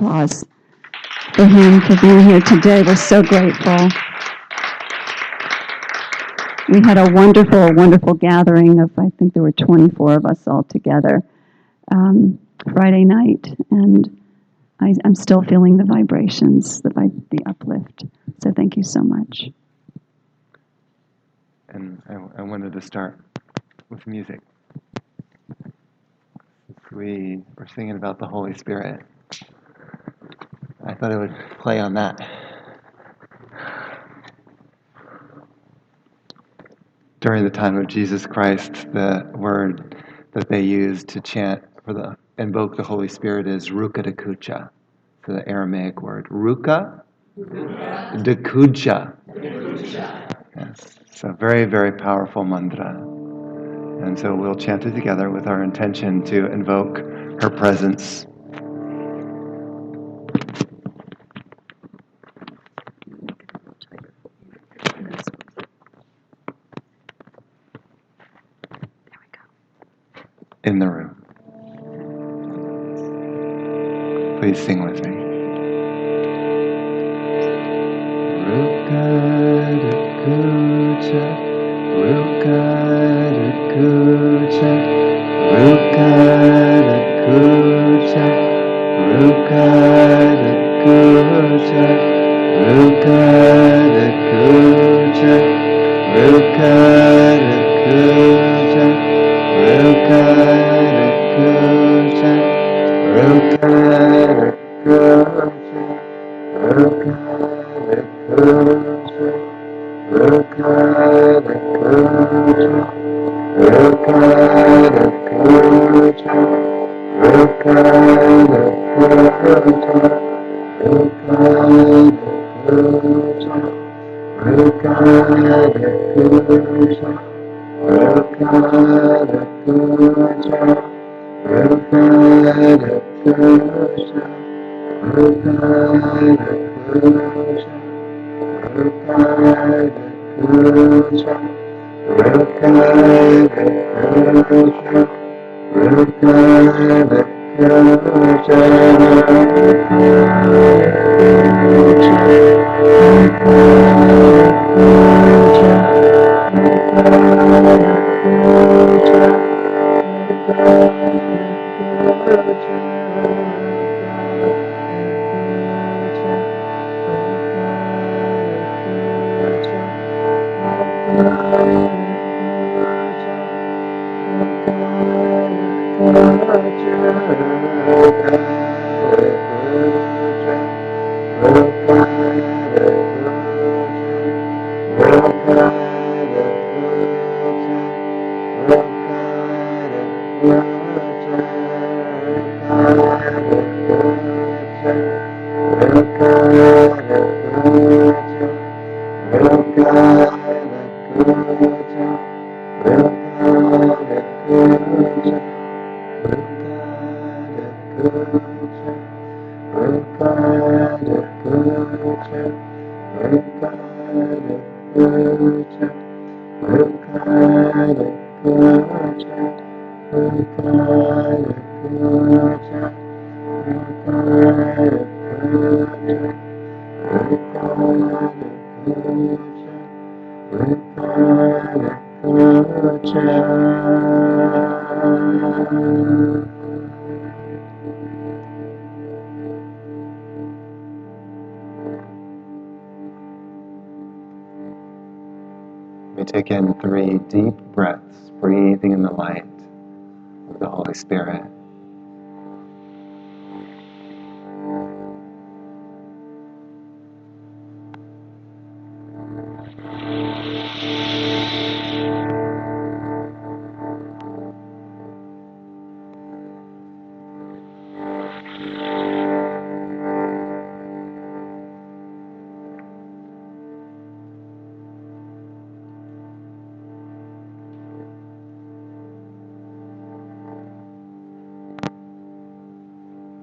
applause for him for being here today. We're so grateful. We had a wonderful, wonderful gathering of, I think there were 24 of us all together Friday night, and I'm still feeling the vibrations, the uplift. So thank you so much. And I wanted to start with music. We were singing about the Holy Spirit. I thought I would play on that. During the time of Jesus Christ, the word that they used to chant invoke the Holy Spirit is ruka de kucha. So the Aramaic word. Ruka de kucha. Yes. So very, very powerful mantra. And so we'll chant it together with our intention to invoke her presence. In the room. Please sing with me. Ruka de kucha, ruka de kucha, ruka de kucha, ruka de kucha, ruka de kucha, ruka de kucha, ruka de kucha, ruka de kucha, ruka de kucha, ruka de kucha, ruka de kucha, ruka de kucha, ruka de kucha, ruka de kucha, ruka de kucha, ruka de kucha, ruka de kucha, ruka de kucha, ruka de kucha, ruka de We take in 3 deep breaths, breathing in the light of the Holy Spirit.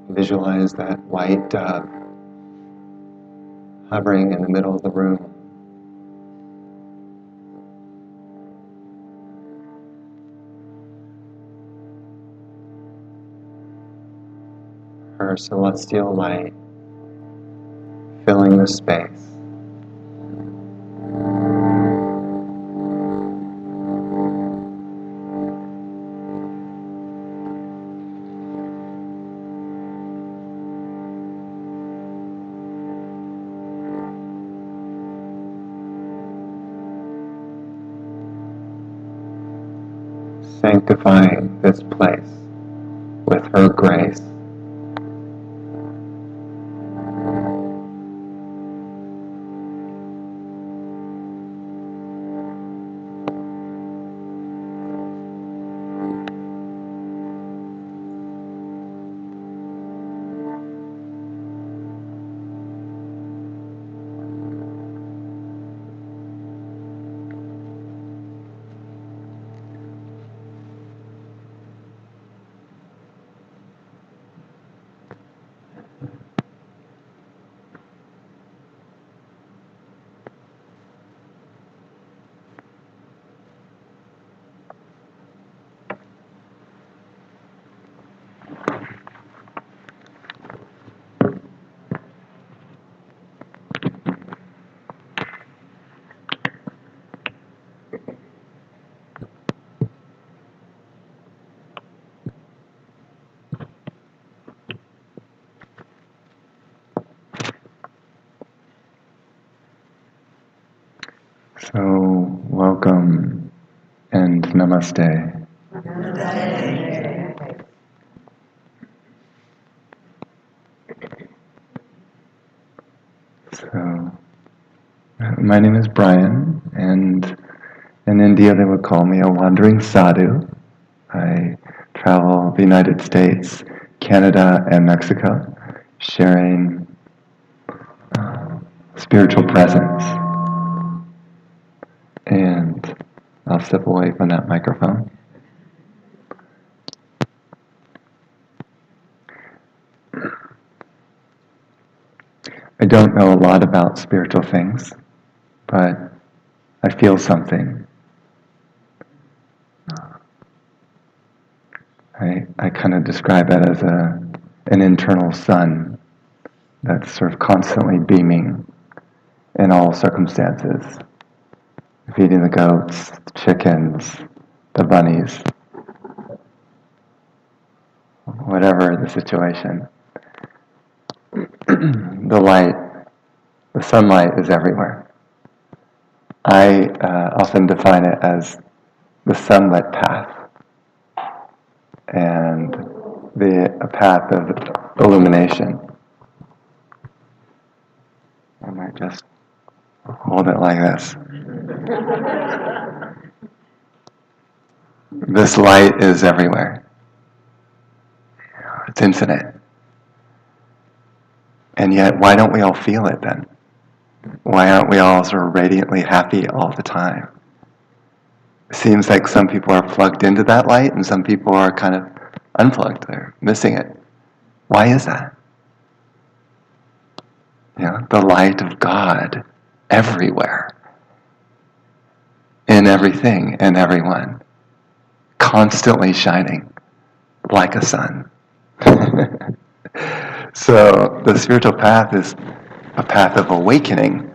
Visualize that white dove hovering in the middle of the room. her celestial light filling the space. Sanctifying this place with her grace. So, welcome and namaste. So, my name is Brian, and in India they would call me a wandering sadhu. I travel the United States, Canada, and Mexico, sharing spiritual presence. And I'll step away from that microphone. I don't know a lot about spiritual things, but I feel something. I kind of describe it as an internal sun that's sort of constantly beaming in all circumstances. Feeding the goats, the chickens, the bunnies, whatever the situation. The sunlight is everywhere. I often define it as the sunlit path, and a path of illumination. I might just hold it like this. This light is everywhere. It's infinite. And yet, why don't we all feel it then? Why aren't we all sort of radiantly happy all the time? It seems like some people are plugged into that light and some people are kind of unplugged. They're missing it. Why is that? The light of God everywhere, in everything and everyone, constantly shining like a sun. So the spiritual path is a path of awakening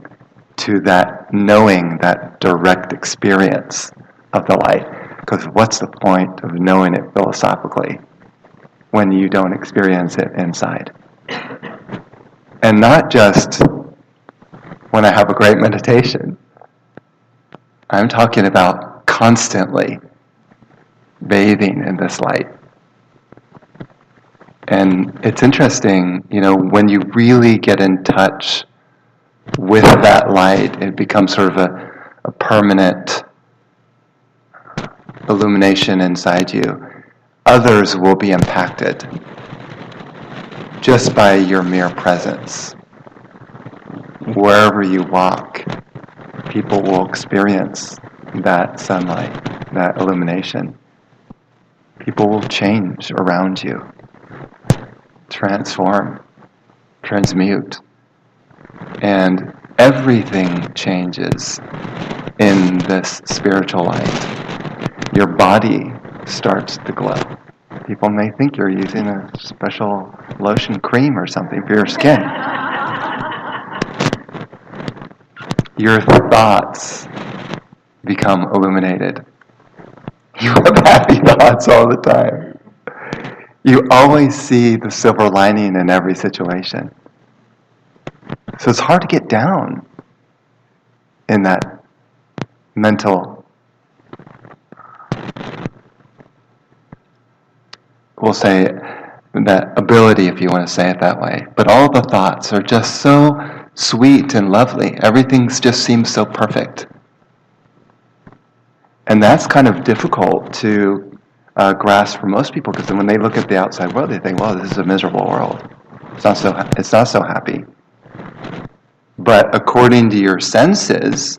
to that knowing, that direct experience of the light. Because what's the point of knowing it philosophically when you don't experience it inside? And not just when I have a great meditation. I'm talking about constantly bathing in this light. And it's interesting, when you really get in touch with that light, it becomes sort of a permanent illumination inside you. Others will be impacted just by your mere presence. Wherever you walk, people will experience that sunlight, that illumination. People will change around you, transform, transmute, and everything changes in this spiritual light. Your body starts to glow. People may think you're using a special lotion cream or something for your skin. Your thoughts become illuminated. You have happy thoughts all the time. You always see the silver lining in every situation. So it's hard to get down in that mental, we'll say, that ability, if you want to say it that way. But all the thoughts are just so sweet and lovely. Everything just seems so perfect. And that's kind of difficult to grasp for most people, because when they look at the outside world, they think, well, this is a miserable world. It's not so happy. But according to your senses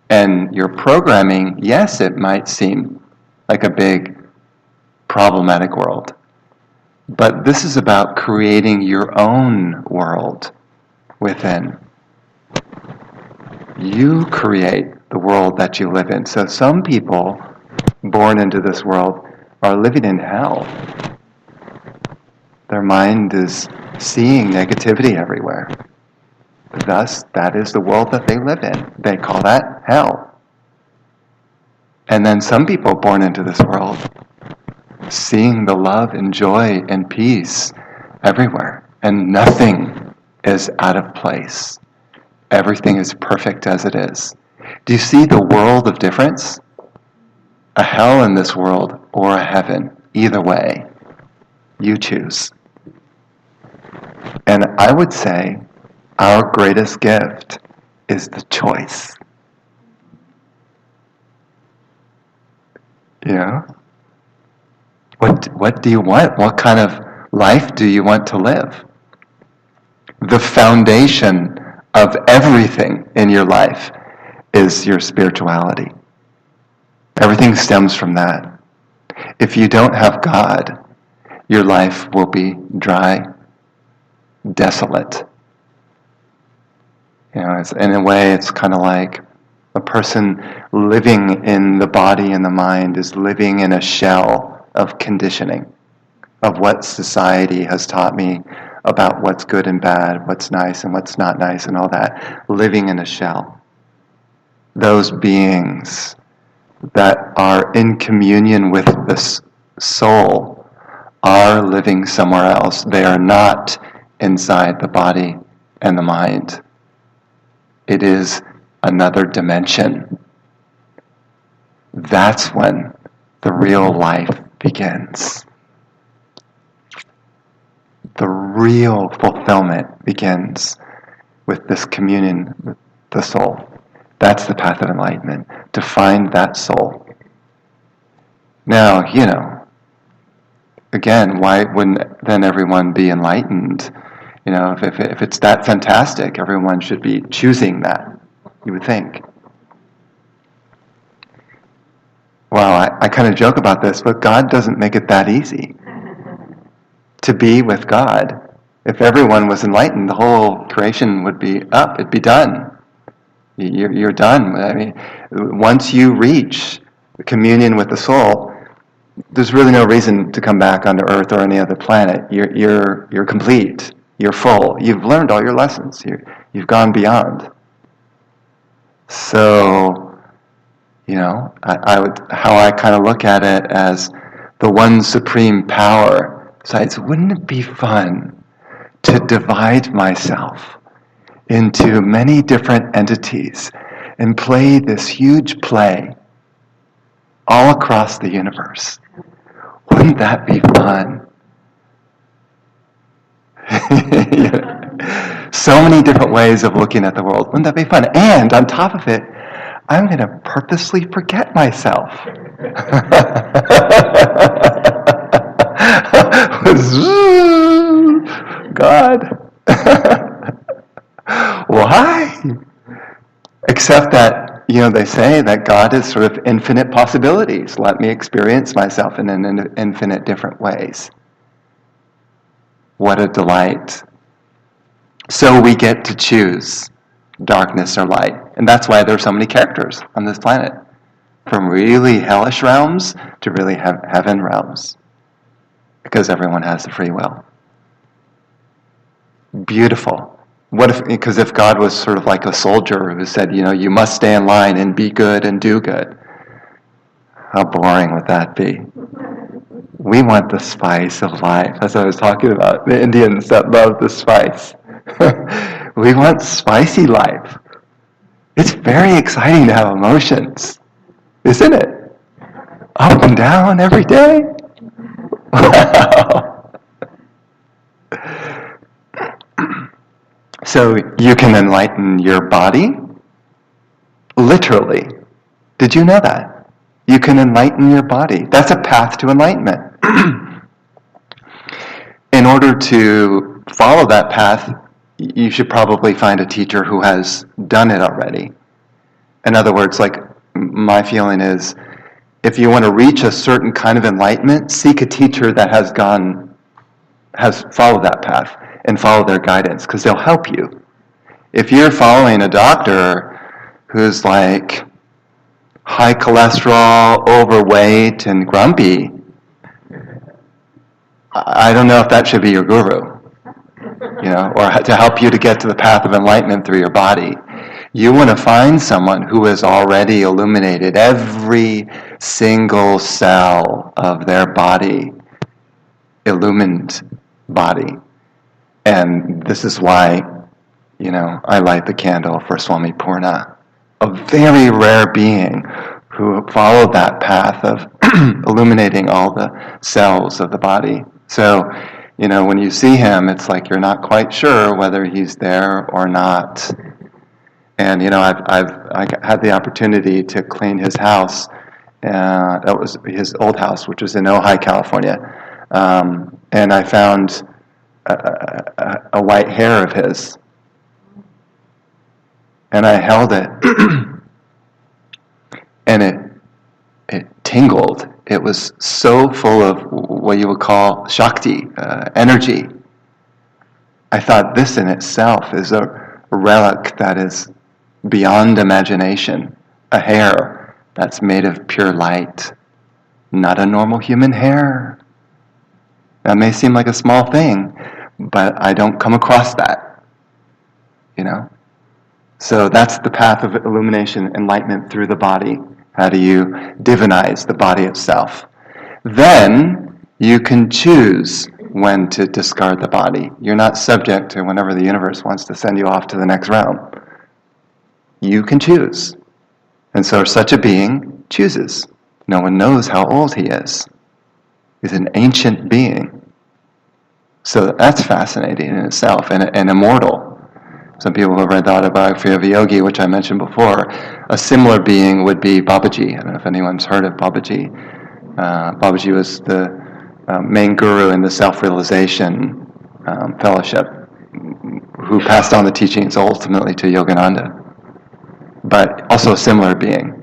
and your programming, yes, it might seem like a big problematic world. But this is about creating your own world within. You create the world that you live in. So some people born into this world are living in hell. Their mind is seeing negativity everywhere. Thus, that is the world that they live in. They call that hell. And then some people born into this world, seeing the love and joy and peace everywhere. And nothing is out of place. Everything is perfect as it is. Do you see the world of difference? A hell in this world or a heaven. Either way, you choose. And I would say our greatest gift is the choice. Yeah? What do you want? What kind of life do you want to live? The foundation of everything in your life is your spirituality. Everything stems from that. If you don't have God, your life will be dry, desolate. You know, in a way, it's kind of like a person living in the body and the mind is living in a shell of conditioning, of what society has taught me about what's good and bad, what's nice and what's not nice and all that, living in a shell. Those beings that are in communion with the soul are living somewhere else. They are not inside the body and the mind. It is another dimension. That's when the real life begins. The real fulfillment begins with this communion with the soul. That's the path of enlightenment, to find that soul. Now, again, why wouldn't then everyone be enlightened? If it's that fantastic, everyone should be choosing that, you would think. Well, I kind of joke about this, but God doesn't make it that easy to be with God. If everyone was enlightened, the whole creation would be up, it'd be done. You're done. I mean, once you reach communion with the soul, there's really no reason to come back onto Earth or any other planet. You're complete. You're full. You've learned all your lessons. You've gone beyond. So, how I kind of look at it as the one supreme power decides, wouldn't it be fun to divide myself into many different entities and play this huge play all across the universe? Wouldn't that be fun? So many different ways of looking at the world. Wouldn't that be fun? And on top of it, I'm going to purposely forget myself. God. Why? Except that, they say that God is sort of infinite possibilities. Let me experience myself in infinite different ways. What a delight. So we get to choose darkness or light. And that's why there are so many characters on this planet. From really hellish realms to really heaven realms. Because everyone has the free will. Beautiful. Because if God was sort of like a soldier who said, you must stay in line and be good and do good, how boring would that be? We want the spice of life. That's what I was talking about. The Indians that love the spice. We want spicy life. It's very exciting to have emotions, isn't it? Up and down every day. Wow. So you can enlighten your body, literally. Did you know that? You can enlighten your body. That's a path to enlightenment. In order to follow that path, you should probably find a teacher who has done it already. In other words, like my feeling is, if you want to reach a certain kind of enlightenment, seek a teacher that has followed that path and follow their guidance, because they'll help you. If you're following a doctor who's like high cholesterol, overweight, and grumpy, I don't know if that should be your guru, or to help you to get to the path of enlightenment through your body. You want to find someone who has already illuminated every single cell of their body, illumined body. And this is why, I light the candle for Swami Purna, a very rare being who followed that path of illuminating all the cells of the body. So, when you see him, it's like you're not quite sure whether he's there or not. And I had the opportunity to clean his house. That was his old house, which was in Ojai, California. And I found a white hair of his, and I held it, and it tingled. It was so full of what you would call Shakti, energy. I thought this in itself is a relic that is beyond imagination, a hair that's made of pure light, not a normal human hair. That may seem like a small thing, but I don't come across that, So that's the path of illumination, enlightenment through the body. How do you divinize the body itself? Then you can choose when to discard the body. You're not subject to whenever the universe wants to send you off to the next realm. You can choose. And so such a being chooses. No one knows how old he is. He's an ancient being. So that's fascinating in itself, and immortal. Some people have read the autobiography of a yogi, which I mentioned before. A similar being would be Babaji. I don't know if anyone's heard of Babaji. Babaji was the main guru in the self-realization fellowship, who passed on the teachings ultimately to Yogananda. But also a similar being,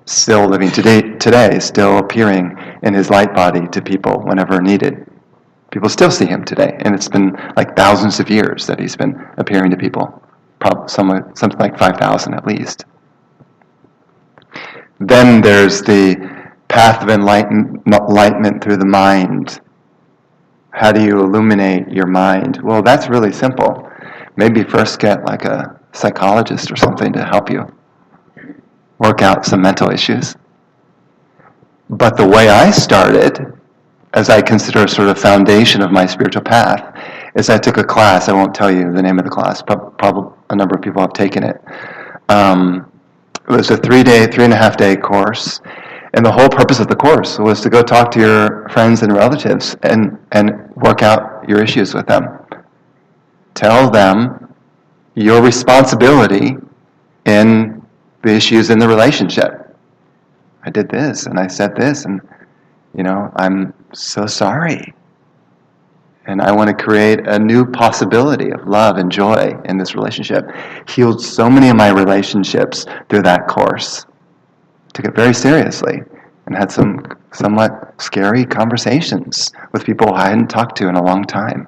still living today, still appearing in his light body to people whenever needed. People still see him today, and it's been like thousands of years that he's been appearing to people, something like 5,000 at least. Then there's the path of enlightenment through the mind. How do you illuminate your mind? Well, that's really simple. Maybe first get like a psychologist or something to help you work out some mental issues. But the way I started, as I consider a sort of foundation of my spiritual path, is I took a class. I won't tell you the name of the class, but probably a number of people have taken it. It was a 3.5 day course, and the whole purpose of the course was to go talk to your friends and relatives and work out your issues with them. Tell them your responsibility in the issues in the relationship. I did this, and I said this, and I'm so sorry. And I want to create a new possibility of love and joy in this relationship. Healed so many of my relationships through that course. Took it very seriously and had some somewhat scary conversations with people I hadn't talked to in a long time.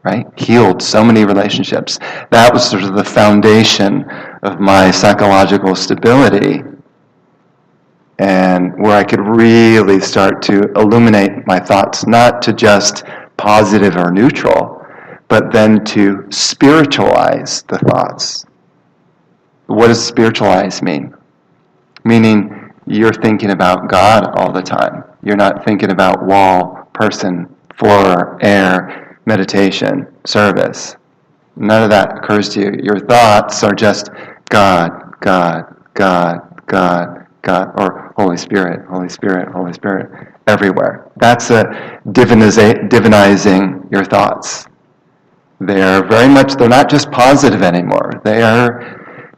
Right? Healed so many relationships. That was sort of the foundation of my psychological stability. and where I could really start to illuminate my thoughts, not to just positive or neutral, but then to spiritualize the thoughts. What does spiritualize mean? Meaning you're thinking about God all the time. You're not thinking about wall, person, floor, air, meditation, service. None of that occurs to you. Your thoughts are just God, God, God, God, God, or Holy Spirit, Holy Spirit, Holy Spirit, everywhere. That's divinizing your thoughts. They're not just positive anymore.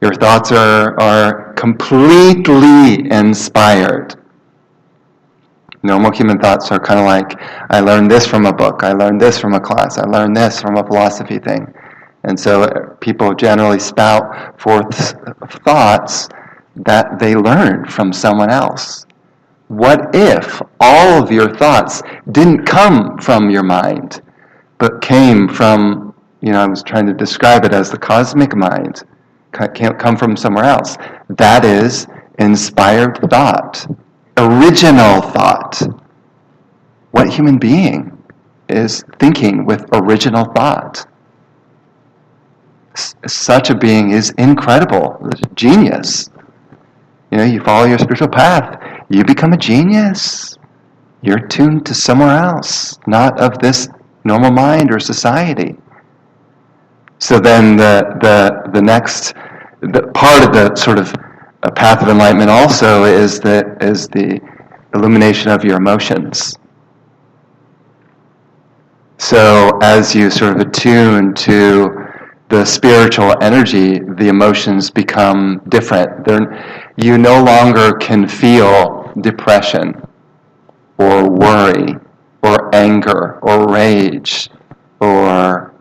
Your thoughts are completely inspired. Normal human thoughts are kind of like, I learned this from a book, I learned this from a class, I learned this from a philosophy thing. And so people generally spout forth thoughts that they learned from someone else. What if all of your thoughts didn't come from your mind, but came from, I was trying to describe it as the cosmic mind, can't come from somewhere else. That is inspired thought, original thought. What human being is thinking with original thought? Such a being is incredible, genius. You follow your spiritual path, you become a genius. You're tuned to somewhere else, not of this normal mind or society. So then the next part of the sort of path of enlightenment also is the illumination of your emotions. So as you sort of attune to the spiritual energy, the emotions become different. You no longer can feel depression or worry or anger or rage or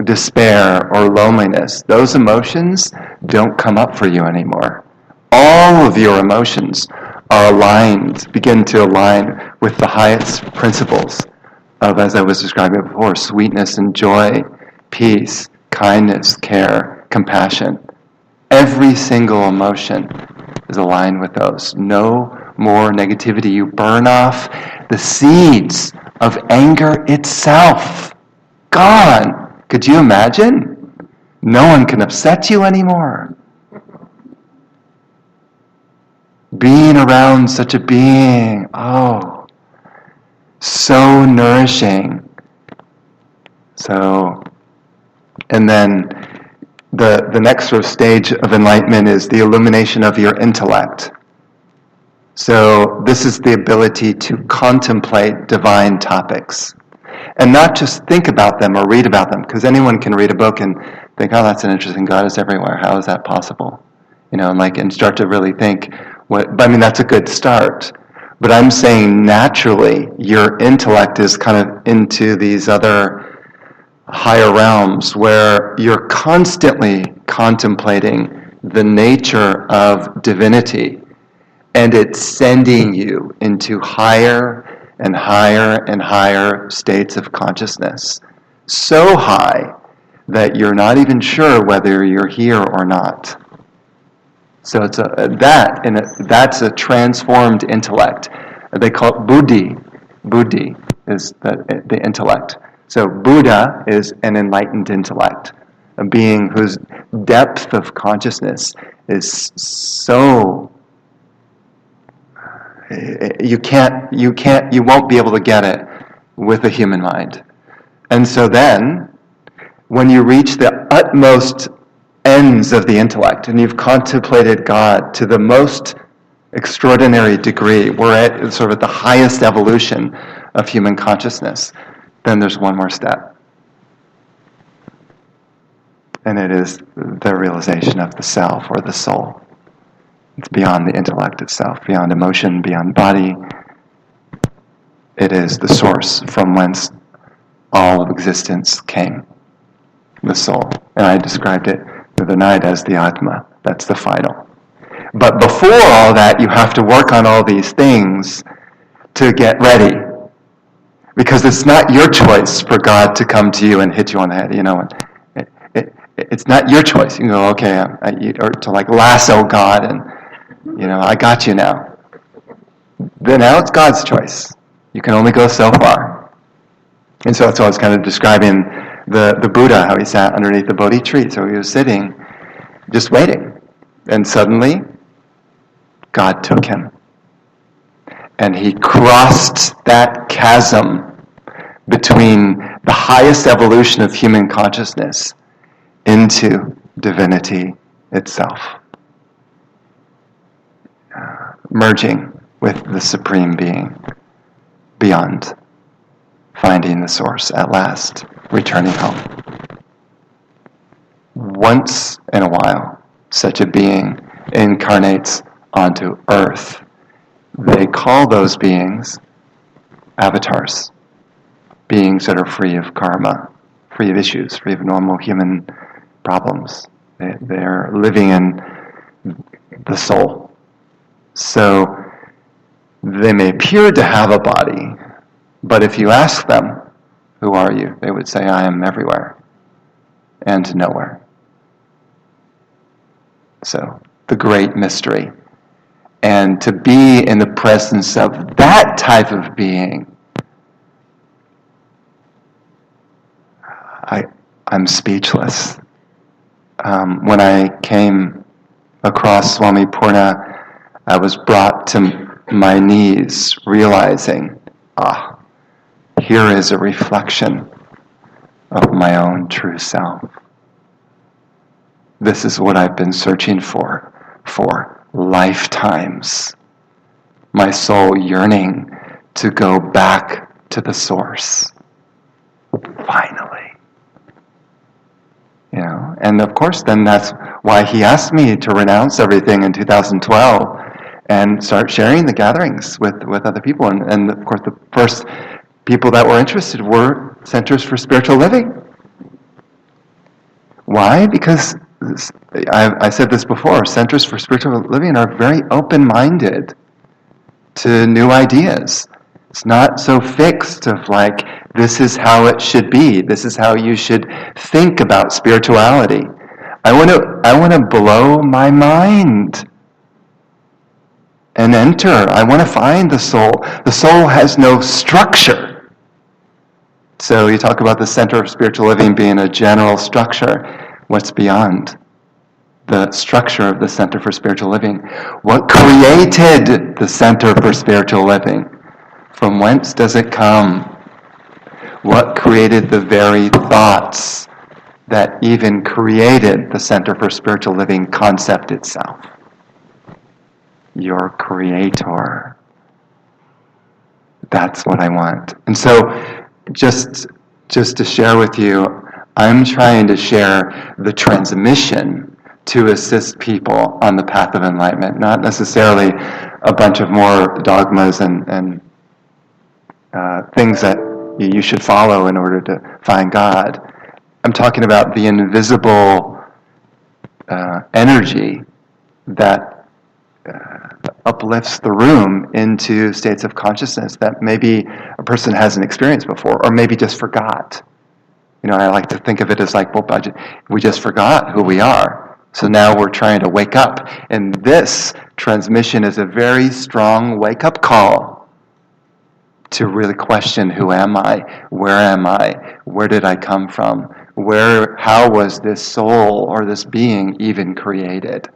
despair or loneliness. Those emotions don't come up for you anymore. All of your emotions are begin to align with the highest principles of, as I was describing before, sweetness and joy, peace, kindness, care, compassion. Every single emotion is aligned with those. No more negativity. You burn off the seeds of anger itself. Gone. Could you imagine? No one can upset you anymore. Being around such a being, so nourishing. And then the next sort of stage of enlightenment is the illumination of your intellect. So this is the ability to contemplate divine topics. And not just think about them or read about them, because anyone can read a book and think, that's an interesting, God is everywhere. How is that possible? And start to really think, that's a good start. But I'm saying naturally, your intellect is kind of into these other higher realms where you're constantly contemplating the nature of divinity, and it's sending you into higher and higher and higher states of consciousness. So high that you're not even sure whether you're here or not. So that's a transformed intellect. They call it buddhi. Buddhi is the intellect. So Buddha is an enlightened intellect, a being whose depth of consciousness is so you won't be able to get it with a human mind. And so then, when you reach the utmost ends of the intellect, and you've contemplated God to the most extraordinary degree, we're at sort of at the highest evolution of human consciousness, then there's one more step. And it is the realization of the self or the soul. It's beyond the intellect itself, beyond emotion, beyond body. It is the source from whence all of existence came, the soul. And I described it the other night as the Atma. That's the final. But before all that, you have to work on all these things to get ready. Because it's not your choice for God to come to you and hit you on the head, It's not your choice. You can go, okay, or to lasso God and I got you now. Then now it's God's choice. You can only go so far. And so that's what I was kind of describing the Buddha, how he sat underneath the Bodhi tree. So he was sitting, just waiting. And suddenly, God took him. And he crossed that chasm between the highest evolution of human consciousness into divinity itself. Merging with the Supreme Being beyond, finding the source at last, returning home. Once in a while, such a being incarnates onto earth. They call those beings avatars, beings that are free of karma, free of issues, free of normal human problems. They're living in the soul. So they may appear to have a body, but if you ask them, who are you? They would say, I am everywhere and nowhere. So, the great mystery. And to be in the presence of that type of being, I'm speechless. When I came across Swami Purna, I was brought to my knees, realizing, here is a reflection of my own true self. This is what I've been searching for lifetimes. My soul yearning to go back to the source. Finally. And of course then that's why he asked me to renounce everything in 2012 and start sharing the gatherings with other people. And of course the first people that were interested were centers for spiritual living. Why? Because I said this before, centers for spiritual living are very open-minded to new ideas. It's not so fixed of like, this is how it should be. This is how you should think about spirituality. I want to blow my mind and enter. I want to find the soul. The soul has no structure. So you talk about the center of spiritual living being a general structure. What's beyond the structure of the Center for Spiritual Living? What created the Center for Spiritual Living? From whence does it come? What created the very thoughts that even created the Center for Spiritual Living concept itself? Your Creator. That's what I want. And so, just to share with you, I'm trying to share the transmission to assist people on the path of enlightenment, not necessarily a bunch of more dogmas and things that you should follow in order to find God. I'm talking about the invisible energy that uplifts the room into states of consciousness that maybe a person hasn't experienced before, or maybe just forgot. I like to think of it as like, we just forgot who we are. So now we're trying to wake up. And this transmission is a very strong wake-up call to really question, who am I? Where am I? Where did I come from? How was this soul or this being even created?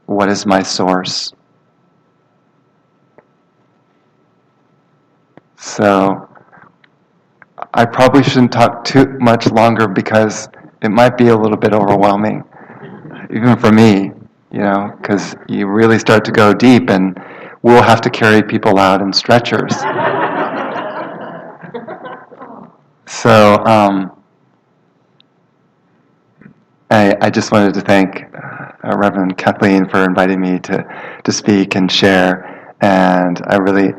What is my source? So I probably shouldn't talk too much longer because it might be a little bit overwhelming, even for me, because you really start to go deep and we'll have to carry people out in stretchers. So I just wanted to thank Reverend Kathleen for inviting me to speak and share, and I really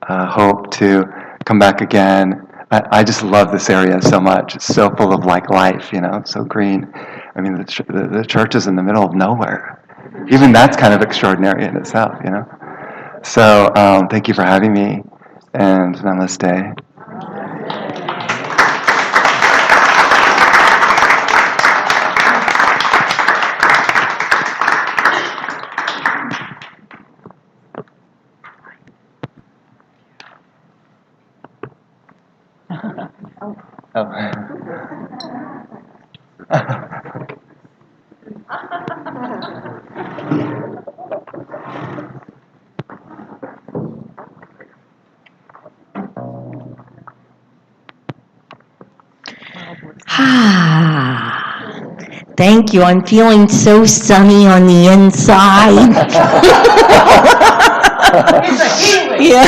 hope to come back again. I just love this area so much. It's so full of life, it's so green. I mean, the church is in the middle of nowhere. Even that's kind of extraordinary in itself, So thank you for having me, and namaste. Thank you. I'm feeling so sunny on the inside. Yeah.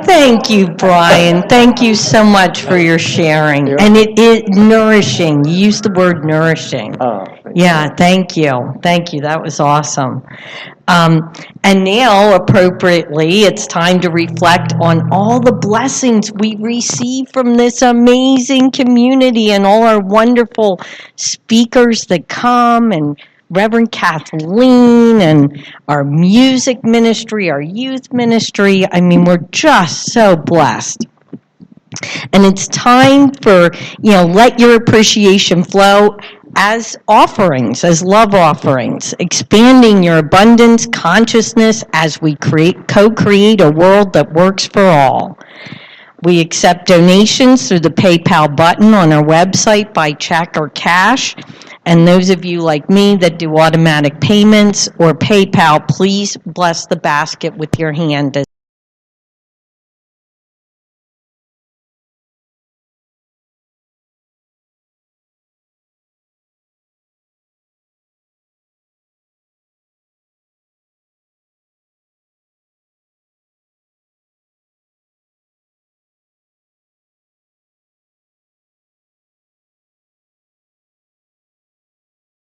Thank you, Brian. Thank you so much for your sharing. And it is nourishing. You used the word nourishing. Thank you. Thank you. That was awesome. And now, appropriately, it's time to reflect on all the blessings we receive from this amazing community and all our wonderful speakers that come, and Reverend Kathleen, and our music ministry, our youth ministry. I mean, we're just so blessed. And it's time for, let your appreciation flow as offerings, as love offerings, expanding your abundance consciousness as we co-create a world that works for all. We accept donations through the PayPal button on our website by check or cash. And those of you like me that do automatic payments or PayPal, please bless the basket with your hand.